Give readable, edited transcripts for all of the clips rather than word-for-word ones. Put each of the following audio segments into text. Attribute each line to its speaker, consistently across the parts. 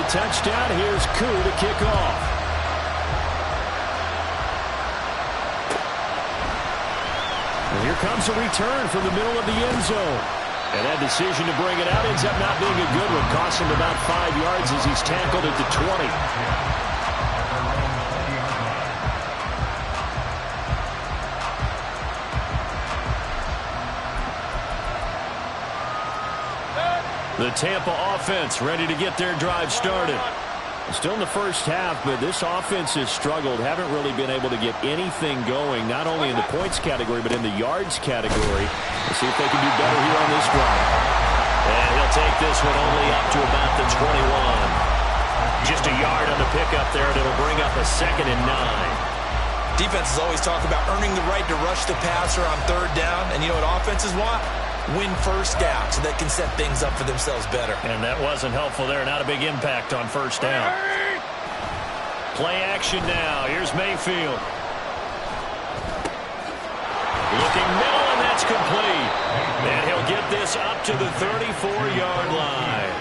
Speaker 1: touchdown. Here's Koo to kick off. And here comes a return from the middle of the end zone. And that decision to bring it out ends up not being a good one. Costs him about 5 yards as he's tackled at the 20. The Tampa offense ready to get their drive started. Still in the first half, but this offense has struggled. Haven't really been able to get anything going, not only in the points category, but in the yards category. Let's see if they can do better here on this drive. And he'll take this one only up to about the 21. Just a yard on the pickup there, and it'll bring up a 2nd and 9.
Speaker 2: Defenses always talk about earning the right to rush the passer on 3rd down, and you know what offenses want? Win 1st down so they can set things up for themselves better.
Speaker 1: And that wasn't helpful there. Not a big impact on 1st down. Play action now. Here's Mayfield. Looking middle, and that's complete. And he'll get this up to the 34-yard line.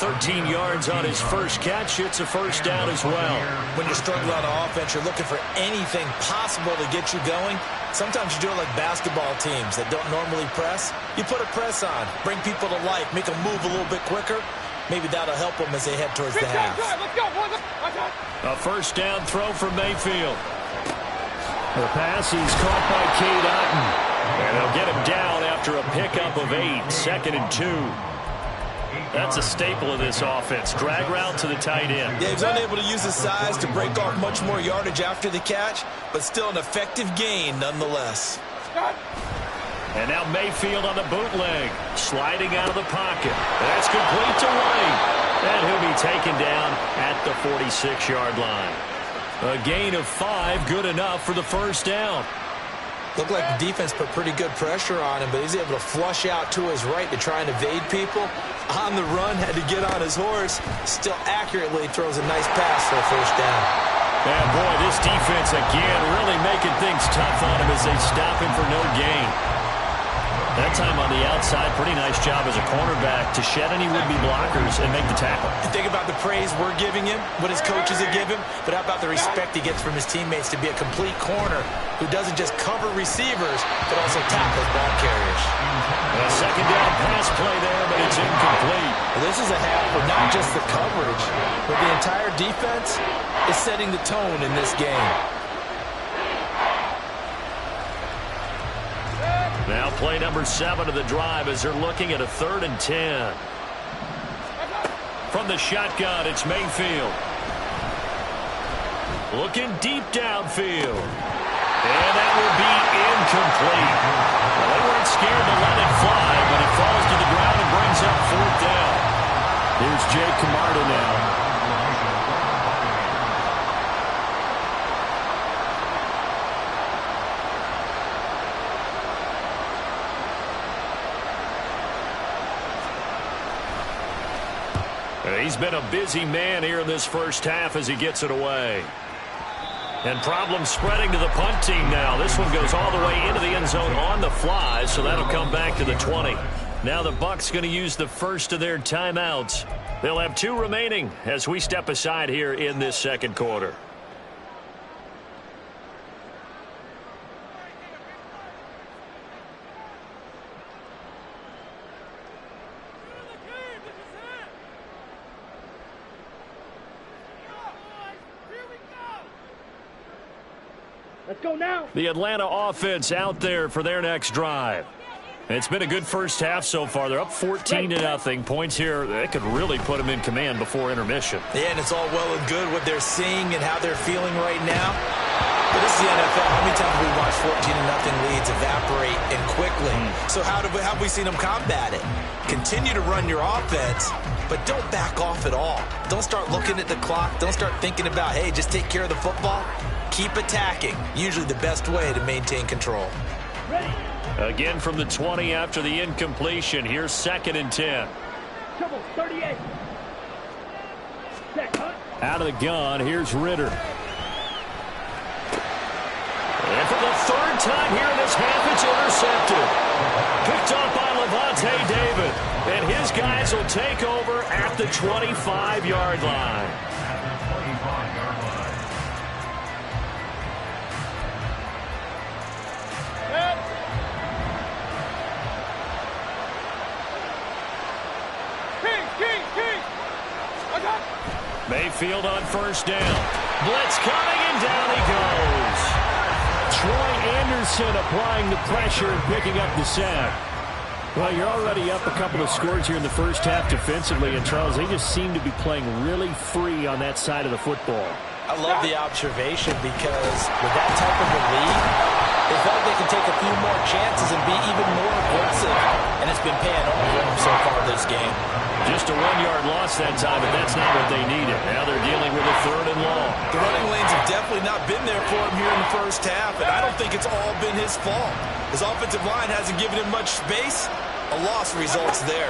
Speaker 1: 13 yards on his first catch. It's a 1st down as well.
Speaker 2: When you're struggling on offense, you're looking for anything possible to get you going. Sometimes you do it like basketball teams that don't normally press. You put a press on, bring people to life, make them move a little bit quicker. Maybe that'll help them as they head towards the half.
Speaker 1: A 1st down throw for Mayfield. The pass is caught by Cade Otton. And they'll get him down after a pickup of 8. 2nd and 2. That's a staple of this offense. Drag route to the tight end.
Speaker 2: Yeah, he's unable to use his size to break off much more yardage after the catch, but still an effective gain nonetheless.
Speaker 1: And now Mayfield on the bootleg. Sliding out of the pocket. That's complete to White. And he'll be taken down at the 46-yard line. A gain of 5, good enough for the 1st down.
Speaker 2: Looked like the defense put pretty good pressure on him, but he's able to flush out to his right to try and evade people. On the run, had to get on his horse. Still accurately throws a nice pass for a 1st down.
Speaker 1: And boy, this defense again really making things tough on him as they stop him for no gain. That time on the outside, pretty nice job as a cornerback to shed any would-be blockers and make the tackle.
Speaker 2: And think about the praise we're giving him, what his coaches have given him, but how about the respect he gets from his teammates to be a complete corner who doesn't just cover receivers, but also tackles ball carriers.
Speaker 1: A 2nd down pass play there, but it's incomplete.
Speaker 2: Well, this is a half for not just the coverage, but the entire defense is setting the tone in this game.
Speaker 1: Now play number 7 of the drive as they're looking at a 3rd and 10. From the shotgun, it's Mayfield. Looking deep downfield. And that will be incomplete. Well, they weren't scared to let it fly, but it falls to the ground and brings up 4th down. Here's Jake Camarda now. He's been a busy man here in this 1st half as he gets it away. And problems spreading to the punt team now. This one goes all the way into the end zone on the fly, so that'll come back to the 20. Now the Bucs going to use the first of their timeouts. They'll have 2 remaining as we step aside here in this 2nd quarter.
Speaker 3: Let's go now.
Speaker 1: The Atlanta offense out there for their next drive. It's been a good 1st half so far. They're up 14-0. Points here, they could really put them in command before intermission.
Speaker 2: Yeah, and it's all well and good what they're seeing and how they're feeling right now. But this is the NFL. How many times have we watched 14-0 leads evaporate and quickly? So how have we seen them combat it? Continue to run your offense, but don't back off at all. Don't start looking at the clock. Don't start thinking about, hey, just take care of the football. Keep attacking. Usually the best way to maintain control.
Speaker 3: Ready.
Speaker 1: Again from the 20 after the incompletion. Here's 2nd and 10.
Speaker 3: Trouble, 38. Set, huh?
Speaker 1: Out of the gun, here's Ritter. And for the 3rd time here in this half, it's intercepted. Picked up by Levante David. And his guys Falcons will take over at the 25-yard line. Mayfield on first down. Blitz coming, and down he goes. Troy Anderson applying the pressure and picking up the sack. Well, you're already up a couple of scores here in the first half defensively, and Charles, they just seem to be playing really free on that side of the football.
Speaker 2: I love the observation because with that type of a lead, they felt like they can take a few more chances and be even more aggressive, and it's been paying off for them so far this game.
Speaker 1: Just a 1-yard loss that time, but that's not what they needed. Now they're dealing with a 3rd and long.
Speaker 2: The running lanes have definitely not been there for him here in the first half, and I don't think it's all been his fault. His offensive line hasn't given him much space. A loss results there.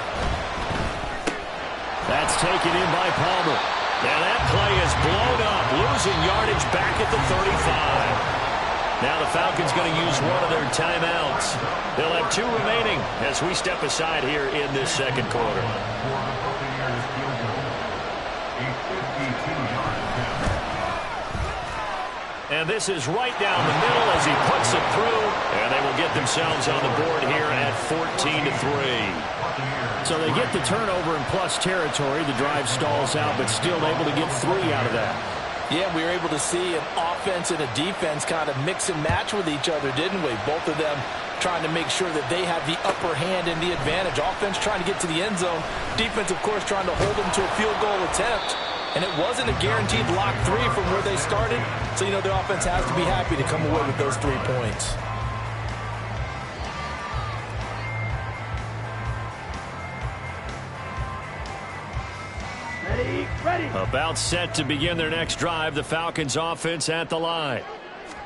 Speaker 1: That's taken in by Palmer. Now that play is blown up, losing yardage back at the 35. Now the Falcons going to use one of their timeouts. They'll have 2 remaining as we step aside here in this second quarter. And this is right down the middle as he puts it through. And they will get themselves on the board here at 14-3. So they get the turnover in plus territory. The drive stalls out, but still able to get 3 out of that.
Speaker 2: Yeah, we were able to see an offense and a defense kind of mix and match with each other, didn't we? Both of them trying to make sure that they have the upper hand and the advantage. Offense trying to get to the end zone. Defense, of course, trying to hold them to a field goal attempt. And it wasn't a guaranteed lock 3 from where they started. So, you know, their offense has to be happy to come away with those 3 points.
Speaker 3: Ready.
Speaker 1: About set to begin their next drive. The Falcons offense at the line.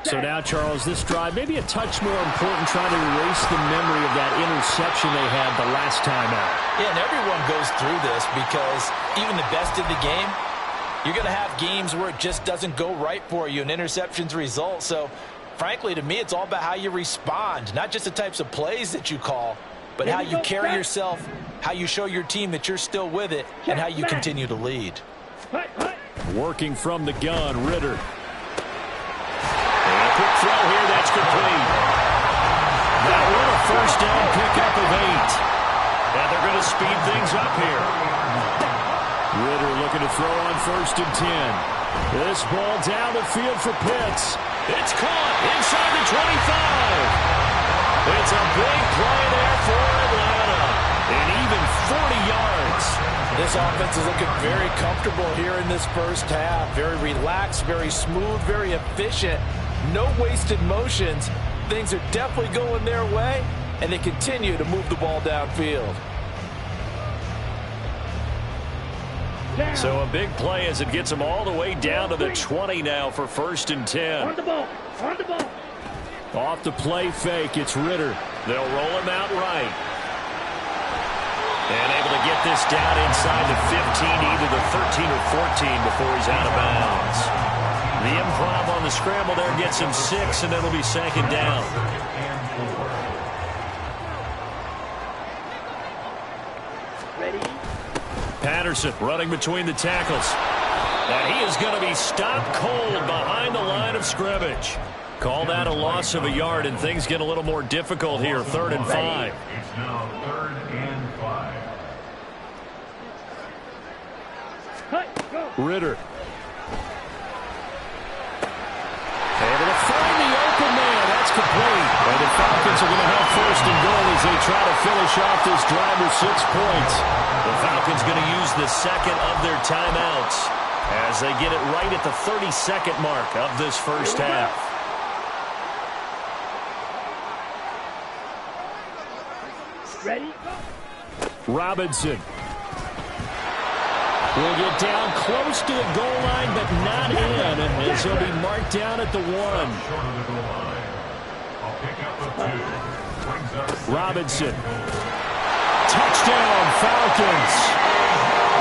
Speaker 1: So now, Charles, this drive maybe a touch more important, trying to erase the memory of that interception they had the last time out.
Speaker 2: Yeah, and everyone goes through this because even the best in the game, you're going to have games where it just doesn't go right for you and interceptions result. So, frankly, to me, it's all about how you respond, not just the types of plays that you call, but how you carry yourself, how you show your team that you're still with it, and how you continue to lead.
Speaker 1: Working from the gun, Ritter. And a quick throw here, that's complete. Now what a first down pickup of 8. And they're going to speed things up here. Ritter looking to throw on 1st and 10. This ball down the field for Pitts. It's caught inside the 25. It's a big play there for Atlanta. And even 40 yards.
Speaker 2: This offense is looking very comfortable here in this first half. Very relaxed, very smooth, very efficient. No wasted motions. Things are definitely going their way, and they continue to move the ball downfield.
Speaker 1: So a big play as it gets them all the way down to the 20 now for 1st and 10.
Speaker 3: On the ball.
Speaker 1: Off the play fake, it's Ritter. They'll roll him out right. And able to get this down inside the 15, either the 13 or 14 before he's out of bounds. The improv on the scramble there gets him 6, and it'll be 2nd down.
Speaker 3: Ready.
Speaker 1: Patterson running between the tackles. And he is going to be stopped cold behind the line of scrimmage. Call that a loss of a yard, and things get a little more difficult here. 3rd and 5.
Speaker 4: It's now 3rd and 5.
Speaker 1: Ritter. Able to find the open man. That's complete. And the Falcons are going to have 1st and goal as they try to finish off this drive with 6 points. The Falcons going to use the 2nd of their timeouts as they get it right at the 32nd mark of this first half.
Speaker 3: Ready.
Speaker 1: Robinson will get down close to the goal line, but not in, as he'll be marked down at the 1. Robinson. Touchdown, Falcons.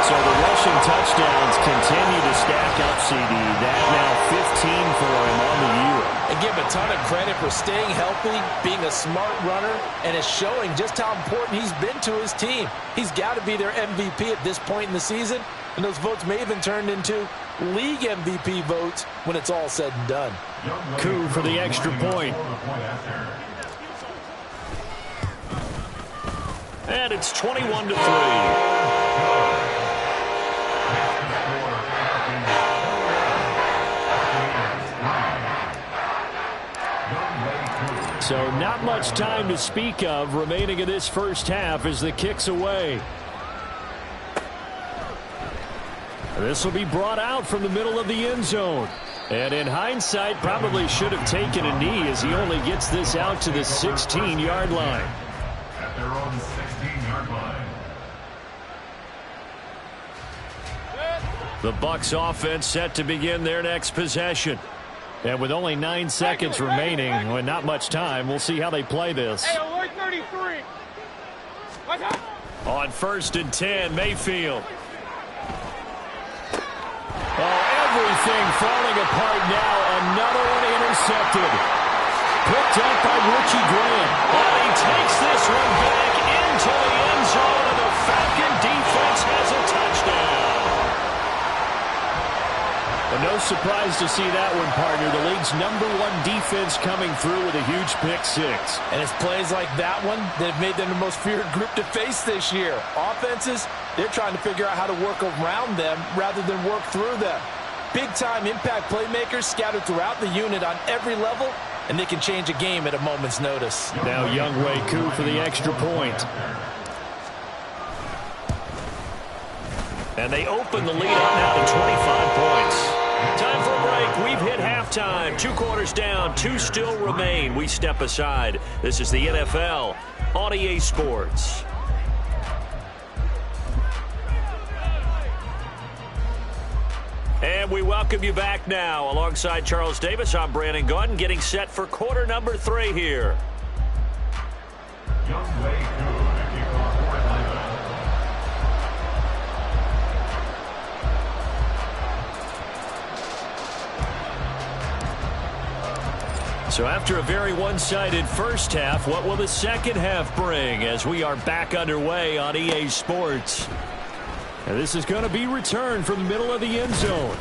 Speaker 1: So the rushing touchdowns continue to stack up, CD. That now 15 for him on the year.
Speaker 2: And give him a ton of credit for staying healthy, being a smart runner, and is showing just how important he's been to his team. He's got to be their MVP at this point in the season, and those votes may even turn into league MVP votes when it's all said and done.
Speaker 1: Koo for the extra point. And it's 21-3. So not much time to speak of remaining in this first half as the kick's away. This will be brought out from the middle of the end zone. And in hindsight, probably should have taken a knee as he only gets this out to the 16-yard line.
Speaker 4: At their own 16-yard line.
Speaker 1: The Bucs offense set to begin their next possession. And with only 9 seconds remaining, and not much time, we'll see how they play this. On 1st and 10, Mayfield. Oh, everything falling apart now. Another one intercepted. Picked up by Richie Grant. And he takes this one back into the end zone, and the Falcon defense has a touchdown. But no surprise to see that one, partner. The league's #1 defense coming through with a huge pick six.
Speaker 2: And it's plays like that one that have made them the most feared group to face this year. Offenses, they're trying to figure out how to work around them rather than work through them. Big-time impact playmakers scattered throughout the unit on every level, and they can change a game at a moment's notice.
Speaker 1: Now Younghoe Koo for the extra point. And they open the lead up now to 25 points. Time for a break. We've hit halftime. 2 quarters down. 2 still remain. We step aside. This is the NFL on EA Sports. And we welcome you back now. Alongside Charles Davis, I'm Brandon Gaudin, getting set for quarter number 3 here.
Speaker 4: Younghoe Koo.
Speaker 1: So after a very one-sided first half, what will the second half bring as we are back underway on EA Sports? And this is going to be returned from the middle of the end zone.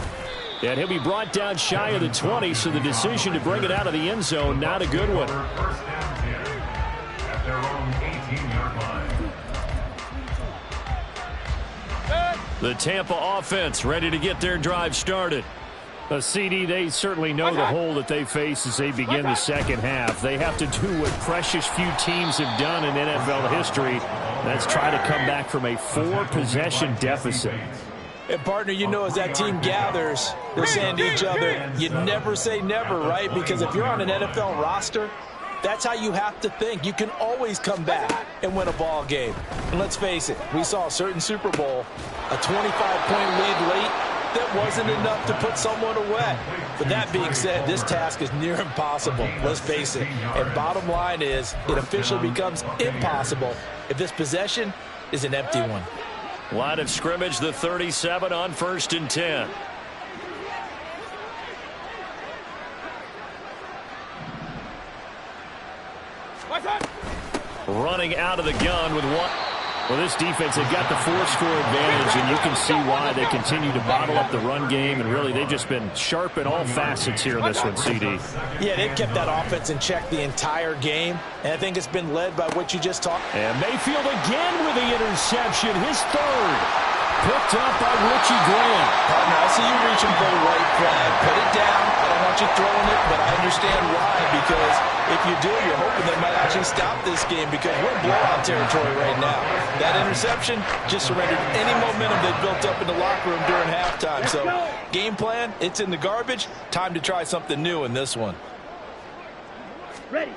Speaker 1: And he'll be brought down shy of the 20, so the decision to bring it out of the end zone, not a good one.
Speaker 4: First down 10 at their own 18-yard line.
Speaker 1: The Tampa offense ready to get their drive started. CD, they certainly know the hole that they face as they begin the second half. They have to do what precious few teams have done in NFL history. That's try to come back from a 4-possession deficit.
Speaker 2: And, partner, you know as that team gathers, they're saying to each other, you never say never, right? Because if you're on an NFL roster, that's how you have to think. You can always come back and win a ball game. And let's face it, we saw a certain Super Bowl, a 25-point lead late. That wasn't enough to put someone away. But that being said, this task is near impossible. Let's face it. And bottom line is, it officially becomes impossible if this possession is an empty one.
Speaker 1: Line of scrimmage, the 37 on 1st and 10. Running out of the gun with one. Well, this defense, they've got the 4-score advantage, and you can see why they continue to bottle up the run game, and really they've just been sharp in all facets here in this one, CD.
Speaker 2: Yeah, they've kept that offense in check the entire game, and I think it's been led by what you just talked.
Speaker 1: And Mayfield again with the interception, his 3rd. Picked up by Richie Grant.
Speaker 2: Partner, I see you reaching for the white flag. Put it down. I don't want you throwing it, but I understand why, because if you do, you're hoping they might actually stop this game because we're in blowout territory right now. That interception just surrendered any momentum they built up in the locker room during halftime. So, game plan, it's in the garbage. Time to try something new in this one.
Speaker 3: Ready.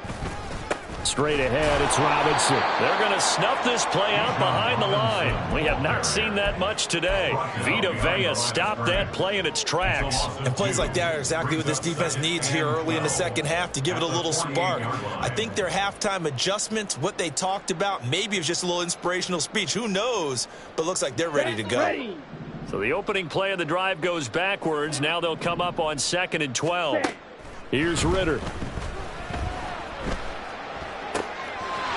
Speaker 1: Straight ahead, it's Robinson. They're going to snuff this play out behind the line. We have not seen that much today. Vita Vea stopped that play in its tracks.
Speaker 2: And plays like that are exactly what this defense needs here early in the second half to give it a little spark. I think their halftime adjustments, what they talked about, maybe it was just a little inspirational speech. Who knows? But looks like they're ready to go.
Speaker 1: So the opening play of the drive goes backwards. Now they'll come up on 2nd and 12. Here's Ritter.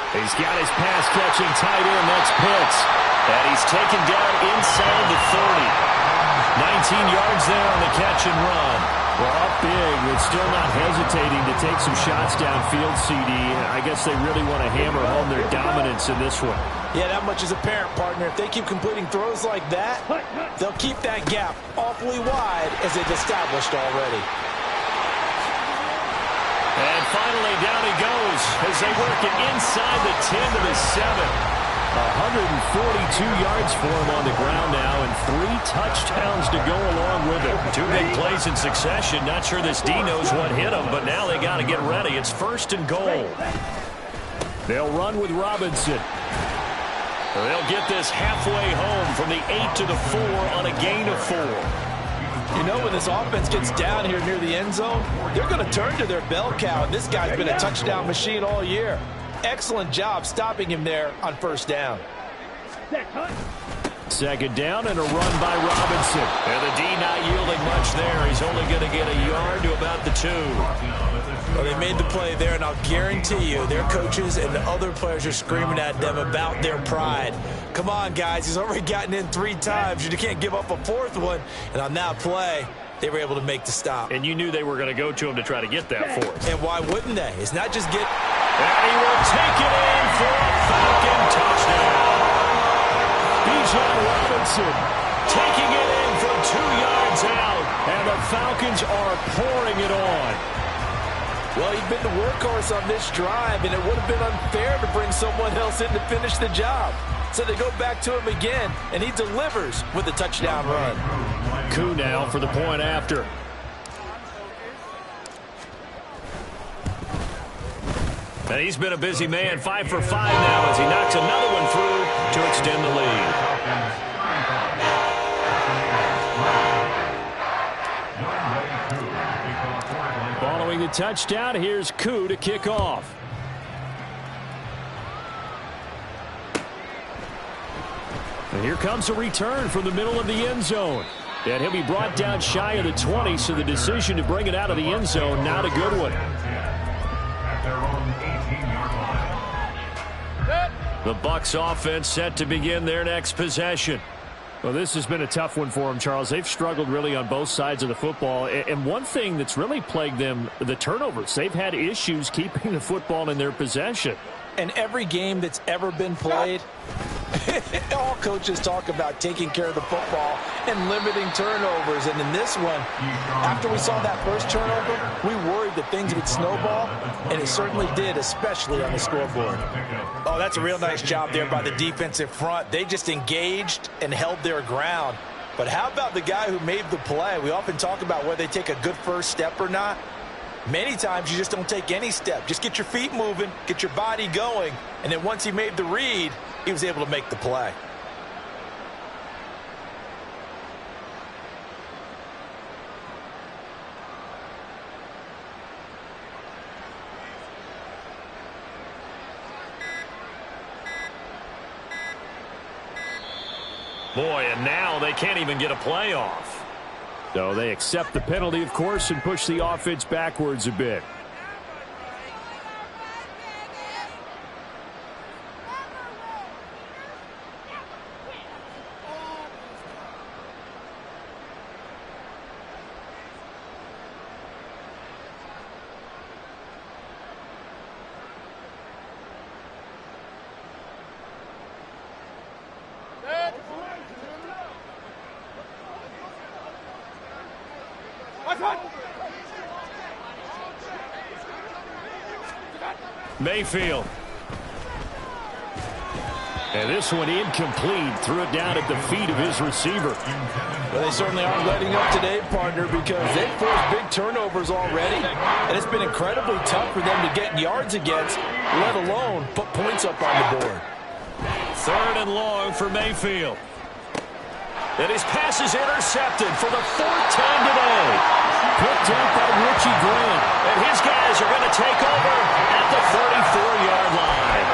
Speaker 1: He's got his pass-catching tight end. That's Pitts. And he's taken down inside the 30. 19 yards there on the catch and run. Well, up big, but still not hesitating to take some shots downfield, CD. I guess they really want to hammer home their dominance in this one.
Speaker 2: Yeah, that much is apparent, partner. If they keep completing throws like that, they'll keep that gap awfully wide as they've established already.
Speaker 1: And finally, down he goes as they work it inside the 10 to the 7. 142 yards for him on the ground now, and 3 touchdowns to go along with it. 2 big plays in succession. Not sure this D knows what hit him, but now they got to get ready. It's 1st and goal. They'll run with Robinson. They'll get this halfway home from the 8 to the 4 on a gain of 4.
Speaker 2: You know, when this offense gets down here near the end zone, they're going to turn to their bell cow, and this guy's been a touchdown machine all year. Excellent job stopping him there on 1st down.
Speaker 1: 2nd down and a run by Robinson. And the D not yielding much there. He's only going to get a yard to about the 2.
Speaker 2: Well, they made the play there, and I'll guarantee you their coaches and the other players are screaming at them about their pride. Come on, guys. He's already gotten in 3 times. You can't give up a 4th one. And on that play, they were able to make the stop.
Speaker 1: And you knew they were going to go to him to try to get that 4th.
Speaker 2: And why wouldn't they? It's not just get...
Speaker 1: And he will take it in for a Falcon touchdown. Bijan Robinson taking it in from 2 yards out. And the Falcons are pouring it on.
Speaker 2: Well, he'd been the workhorse on this drive, and it would have been unfair to bring someone else in to finish the job. So they go back to him again, and he delivers with a touchdown run.
Speaker 1: Koo now for the point after. And he's been a busy man, 5 for 5 now as he knocks another one through to extend the lead. Following the touchdown, here's Koo to kick off. And here comes a return from the middle of the end zone. And he'll be brought down shy of the 20, so the decision to bring it out of the end zone, not a good one. The Bucs offense set to begin their next possession. Well, this has been a tough one for them, Charles. They've struggled really on both sides of the football. And one thing that's really plagued them, the turnovers. They've had issues keeping the football in their possession.
Speaker 2: And every game that's ever been played, all coaches talk about taking care of the football and limiting turnovers. And in this one, after we saw that first turnover, we worried that things would snowball, and it certainly did, especially on the scoreboard. Oh, that's a real nice job there by the defensive front. They just engaged and held their ground. But how about the guy who made the play? We often talk about whether they take a good first step or not. Many times you just don't take any step. Just get your feet moving, get your body going, and then once he made the read, he was able to make the play.
Speaker 1: Boy, and now they can't even get a play off. So they accept the penalty, of course, and push the offense backwards a bit. Mayfield. And this one incomplete. Threw it down at the feet of his receiver.
Speaker 2: Well, they certainly aren't letting up today, partner, because they've forced big turnovers already. And it's been incredibly tough for them to get yards against, let alone put points up on the board.
Speaker 1: 3rd and long for Mayfield. And his pass is intercepted for the 4th time today. Picked up by Richie Grant. And his guys are going to take over at the 34-yard line.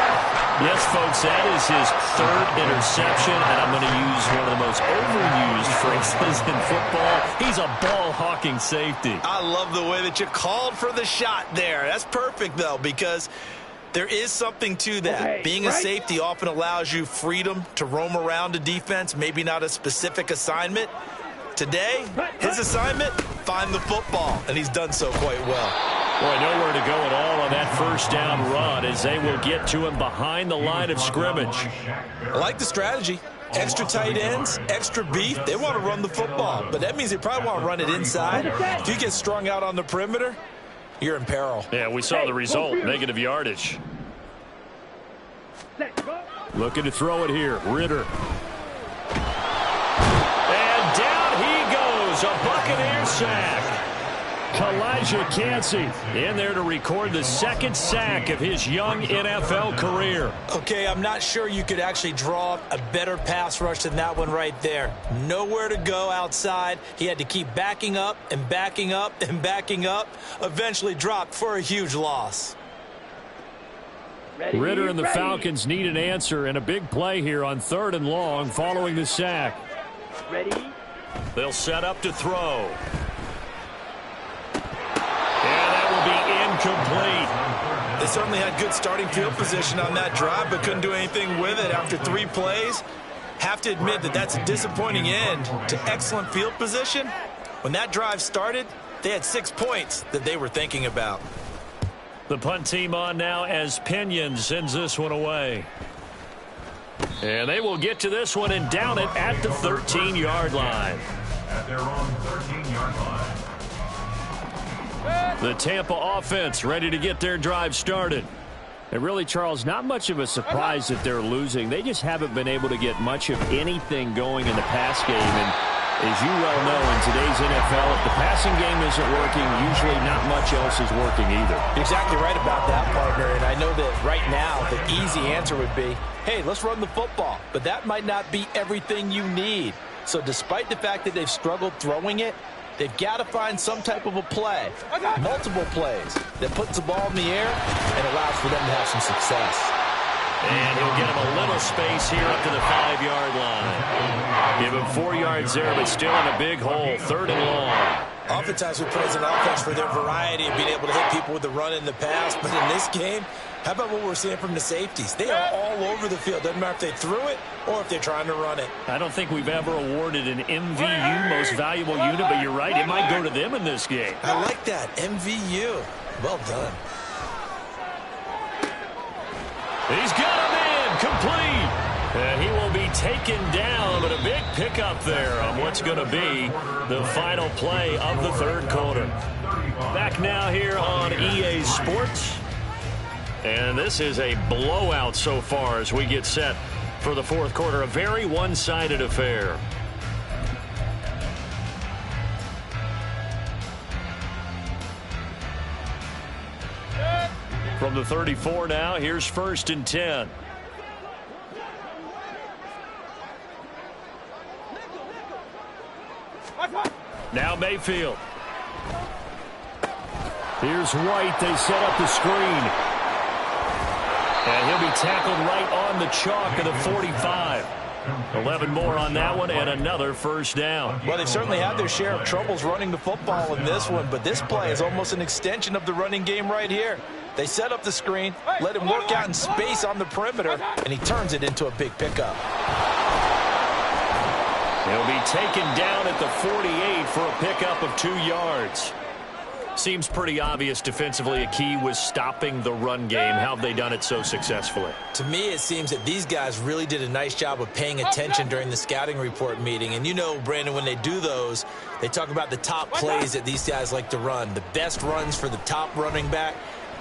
Speaker 1: Yes, folks, that is his third interception, and I'm going to use one of the most overused phrases in football. He's a ball-hawking safety.
Speaker 2: I love the way that you called for the shot there. That's perfect, though, because there is something to that.
Speaker 3: Okay,
Speaker 2: being a safety often allows you freedom to roam around a defense, maybe not a specific assignment. Today, his assignment, find the football, and he's done so quite well.
Speaker 1: Boy, nowhere to go at all on that first down run as they will get to him behind the line of scrimmage.
Speaker 2: I like the strategy. Extra tight ends, extra beef. They want to run the football, but that means they probably want to run it inside. If you get strung out on the perimeter, you're in peril.
Speaker 1: Yeah, we saw the result, negative yardage. Looking to throw it here, Ritter. And down he goes, a Buccaneer sack. Calijah Kancey in there to record the second sack of his young NFL career.
Speaker 2: Okay, I'm not sure you could actually draw a better pass rush than that one right there. Nowhere to go outside. He had to keep backing up and backing up and backing up. Eventually dropped for a huge loss.
Speaker 1: Ritter and the Falcons need an answer and a big play here on 3rd and long following the sack.
Speaker 3: Ready?
Speaker 1: They'll set up to throw. And that will be incomplete.
Speaker 2: They certainly had good starting field position on that drive, but couldn't do anything with it after 3 plays. Have to admit that that's a disappointing end to excellent field position. When that drive started, they had 6 points that they were thinking about.
Speaker 1: The punt team on now as Pinion sends this one away. And they will get to this one and down it at the 13-yard line.
Speaker 4: At their own 13-yard line.
Speaker 1: The Tampa offense ready to get their drive started. And really, Charles, not much of a surprise that they're losing. They just haven't been able to get much of anything going in the pass game. And as you well know, in today's NFL, if the passing game isn't working, usually not much else is working either.
Speaker 2: You're exactly right about that, partner. And I know that right now the easy answer would be, hey, let's run the football. But that might not be everything you need. So despite the fact that they've struggled throwing it, they've got to find some type of a play, multiple plays, that puts the ball in the air and allows for them to have some success.
Speaker 1: And he'll get him a little space here up to the 5-yard line. Give him 4 yards there, but still in a big hole, 3rd and long.
Speaker 2: Oftentimes we praise an offense for their variety of being able to hit people with the run in the pass, but in this game, how about what we're seeing from the safeties? They are all over the field. Doesn't matter if they threw it or if they're trying to run it.
Speaker 1: I don't think we've ever awarded an MVU, most valuable unit, but you're right, it might go to them in this game.
Speaker 2: I like that, MVU. Well done.
Speaker 1: He's got him in, complete. And he will be taken down, but a big pickup there on what's going to be the final play of the 3rd quarter. Back now here on EA Sports. And this is a blowout so far as we get set for the 4th quarter. A very one-sided affair. From the 34 now, here's 1st and 10. Now Mayfield. Here's White. They set up the screen. And he'll be tackled right on the chalk of the 45. 11 more on that one and another 1st down.
Speaker 2: Well, they've certainly had their share of troubles running the football in this one, but this play is almost an extension of the running game right here. They set up the screen, let him work out in space on the perimeter, and he turns it into a big pickup.
Speaker 1: He'll be taken down at the 48 for a pickup of 2 yards. Seems pretty obvious defensively a key was stopping the run game. How have they done it so successfully?
Speaker 2: To me, it seems that these guys really did a nice job of paying attention during the scouting report meeting. And you know, Brandon, when they do those, they talk about the top plays that these guys like to run. The best runs for the top running back.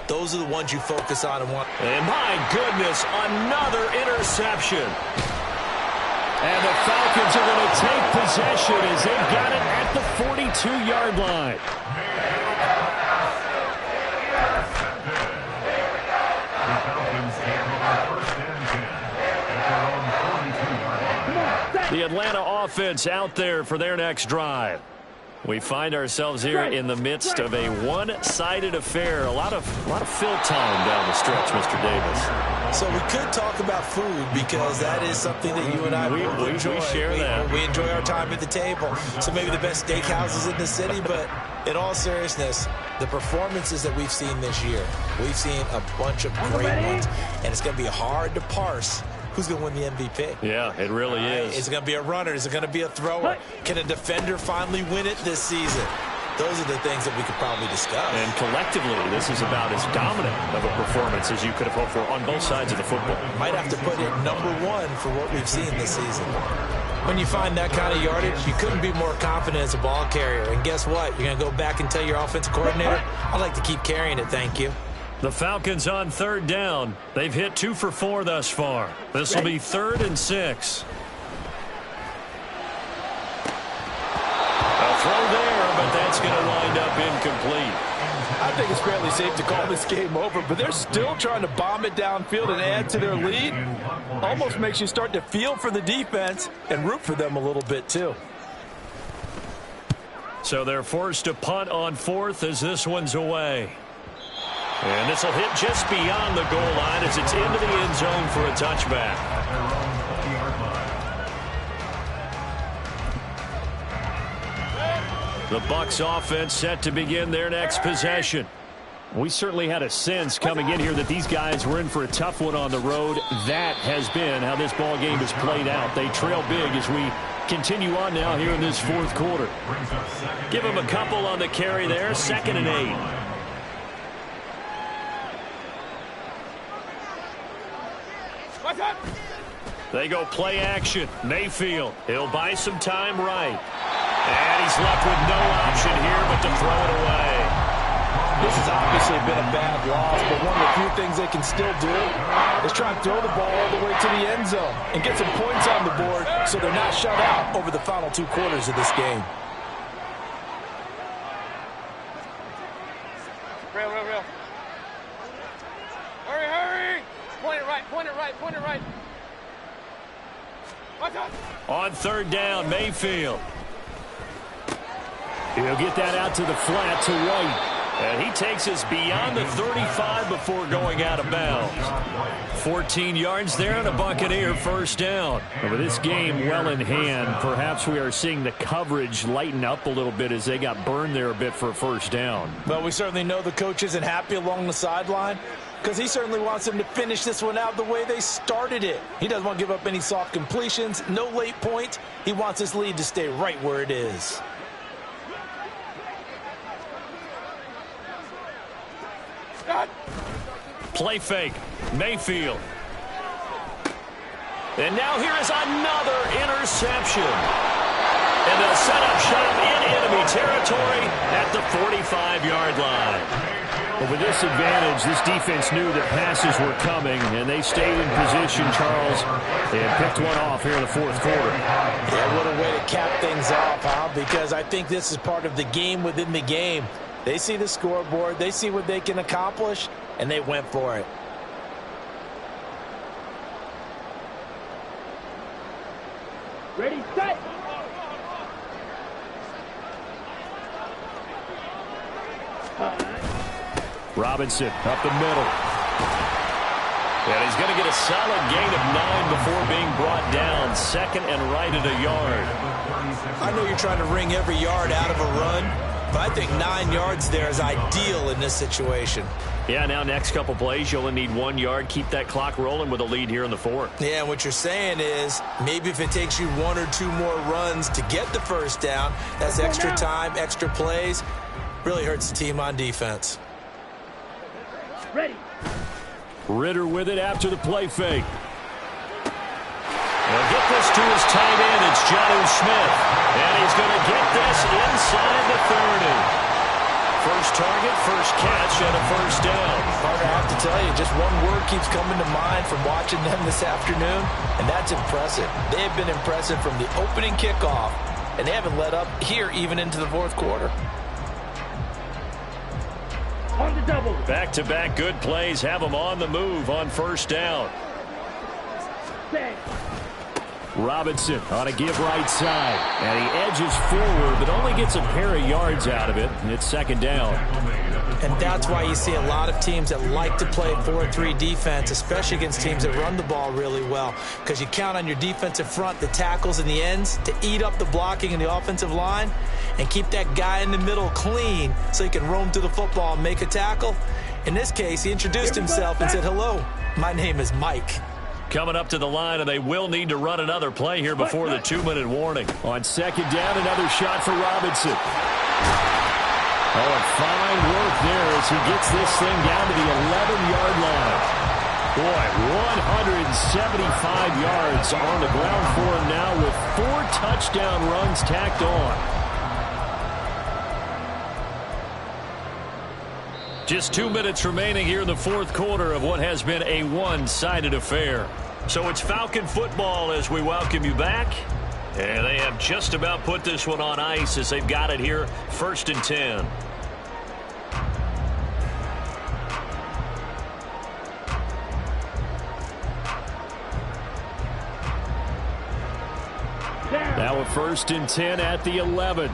Speaker 2: Those are the ones you focus on and want.
Speaker 1: And my goodness, another interception. And the Falcons are going to take possession as they've got it at the 42-yard line. The Atlanta offense out there for their next drive. We find ourselves here in the midst of a one-sided affair. A lot of fill time down the stretch, Mr. Davis.
Speaker 2: So we could talk about food because that is something that you and I both enjoy.
Speaker 1: We share that.
Speaker 2: We enjoy our time at the table. So maybe the best steakhouses in the city, but in all seriousness, the performances that we've seen this year, we've seen a bunch of great ones, and it's going to be hard to parse who's going to win the MVP.
Speaker 1: Yeah, it really is.
Speaker 2: Is it going to be a runner? Is it going to be a thrower? Can a defender finally win it this season? Those are the things that we could probably discuss.
Speaker 1: And collectively, this is about as dominant of a performance as you could have hoped for on both sides of the football.
Speaker 2: Might have to put it #1 for what we've seen this season. When you find that kind of yardage, you couldn't be more confident as a ball carrier. And guess what? You're going to go back and tell your offensive coordinator, I'd like to keep carrying it, thank you.
Speaker 1: The Falcons on 3rd down. They've hit 2 for 4 thus far. This will be 3rd and 6. A throw there, but that's going to wind up incomplete.
Speaker 5: I think it's fairly safe to call this game over, but they're still trying to bomb it downfield and add to their lead. Almost makes you start to feel for the defense and root for them a little bit too.
Speaker 1: So they're forced to punt on 4th as this one's away. And this will hit just beyond the goal line as it's into the end zone for a touchback. The Bucs offense set to begin their next possession. We certainly had a sense coming in here that these guys were in for a tough one on the road. That has been how this ball game has played out. They trail big as we continue on now here in this 4th quarter. Give them a couple on the carry there. 2nd and 8. They go play action. Mayfield. He'll buy some time right. And he's left with no option here but to throw it away.
Speaker 5: This has obviously been a bad loss, but one of the few things they can still do is try and throw the ball all the way to the end zone and get some points on the board so they're not shut out over the final 2 quarters of this game.
Speaker 3: Real. Hurry. Point it right.
Speaker 1: On 3rd down, Mayfield. He'll get that out to the flat to White. And he takes us beyond the 35 before going out of bounds. 14 yards there and a Buccaneer 1st down. And with this game well in hand, perhaps we are seeing the coverage lighten up a little bit as they got burned there a bit for a 1st down.
Speaker 5: Well, we certainly know the coach isn't happy along the sideline because he certainly wants them to finish this one out the way they started it. He doesn't want to give up any soft completions, no late points. He wants his lead to stay right where it is.
Speaker 1: Play fake. Mayfield. And now here is another interception. And they'll set up shop in enemy territory at the 45-yard line. But with this advantage, this defense knew that passes were coming, and they stayed in position, Charles, and picked one off here in the 4th quarter.
Speaker 5: Yeah, what a way to cap things off, huh? Because I think this is part of the game within the game. They see the scoreboard, they see what they can accomplish, and they went for it.
Speaker 3: Ready, set.
Speaker 1: Robinson up the middle. And he's going to get a solid gain of 9 before being brought down. 2nd and right at a yard.
Speaker 2: I know you're trying to wring every yard out of a run, but I think 9 yards there is ideal in this situation.
Speaker 1: Yeah, now next couple plays, you only need 1 yard. Keep that clock rolling with a lead here in the 4th.
Speaker 2: Yeah, and what you're saying is maybe if it takes you 1 or 2 more runs to get the 1st down, that's extra time, extra plays. Really hurts the team on defense.
Speaker 3: Ready.
Speaker 1: Ritter with it after the play fake. He'll get this to his tight end. It's Jonnu Smith. And he's going to get this inside the 30. First target, first catch, and a 1st down.
Speaker 5: Carter, I have to tell you, just one word keeps coming to mind from watching them this afternoon, and that's impressive. They have been impressive from the opening kickoff, and they haven't let up here even into the 4th quarter.
Speaker 3: On the double.
Speaker 1: Back-to-back good plays have them on the move on 1st down.
Speaker 3: Set.
Speaker 1: Robinson on a give right side. And he edges forward, but only gets a pair of yards out of it. And it's 2nd down.
Speaker 5: And that's why you see a lot of teams that like to play 4-3 defense, especially against teams that run the ball really well, because you count on your defensive front, the tackles and the ends, to eat up the blocking in the offensive line and keep that guy in the middle clean so he can roam through the football and make a tackle. In this case, he introduced himself and said, "Hello, my name is Mike."
Speaker 1: Coming up to the line, and they will need to run another play here before the 2-minute warning. On second down, another shot for Robinson. Oh, and fine work there as he gets this thing down to the 11-yard line. Boy, 175 yards on the ground for him now with 4 touchdown runs tacked on. Just 2 minutes remaining here in the fourth quarter of what has been a one-sided affair. So it's Falcon football as we welcome you back. And they have just about put this one on ice as they've got it here, 1st and 10. Now a 1st and 10 at the 11.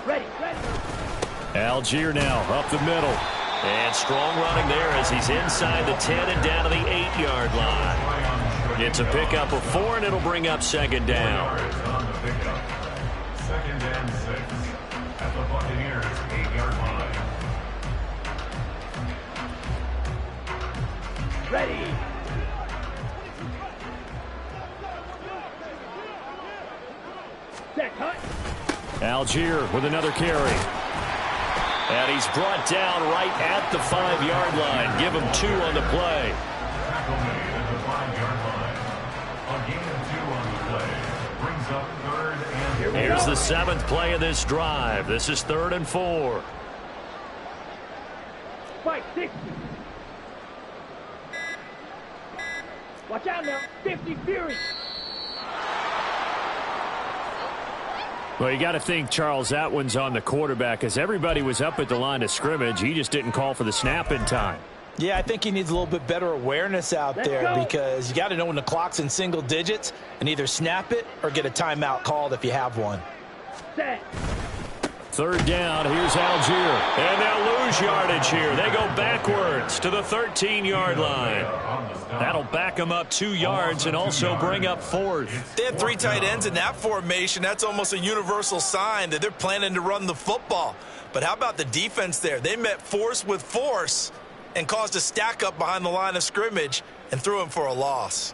Speaker 3: Ready.
Speaker 1: Algier now up the middle. And strong running there as he's inside the 10 and down to the 8-yard line. It's a pickup of 4, and it'll bring up 2nd down.
Speaker 4: 2nd and 6 at the Buccaneers 8-yard line.
Speaker 3: Ready. Set, cut.
Speaker 1: Algier with another carry. And he's brought down right at the 5-yard line. Give him 2 on the play.
Speaker 4: Tackle made at the 5-yard line. A gain of 2 on the play. Brings up 3rd and 4.
Speaker 1: Here's the 7th play of this drive. This is 3rd and 4.
Speaker 3: Fight 60. Watch out now. 50 Fury.
Speaker 1: Well, you got to think, Charles, that one's on the quarterback as everybody was up at the line of scrimmage. He just didn't call for the snap in time.
Speaker 5: Yeah, I think he needs a little bit better awareness out there
Speaker 3: go.
Speaker 5: because you got to know when the clock's in single digits and either snap it or get a timeout called if you have one.
Speaker 3: Set.
Speaker 1: 3rd down, here's Algier. And they'll lose yardage here. They go backwards to the 13-yard line. That'll back them up 2 yards and also bring up 4th.
Speaker 2: They had 3 tight ends in that formation. That's almost a universal sign that they're planning to run the football. But how about the defense there? They met force with force and caused a stack up behind the line of scrimmage and threw him for a loss.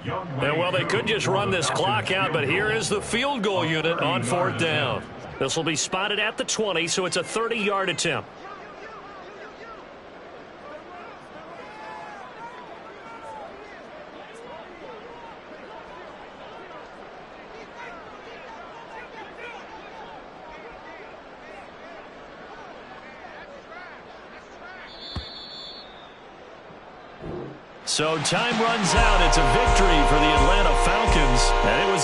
Speaker 1: And well, they could just run this clock out, but here is the field goal unit on 4th down. This will be spotted at the 20, so it's a 30-yard attempt. So time runs out. It's a victory for the Atlanta Falcons, and it was their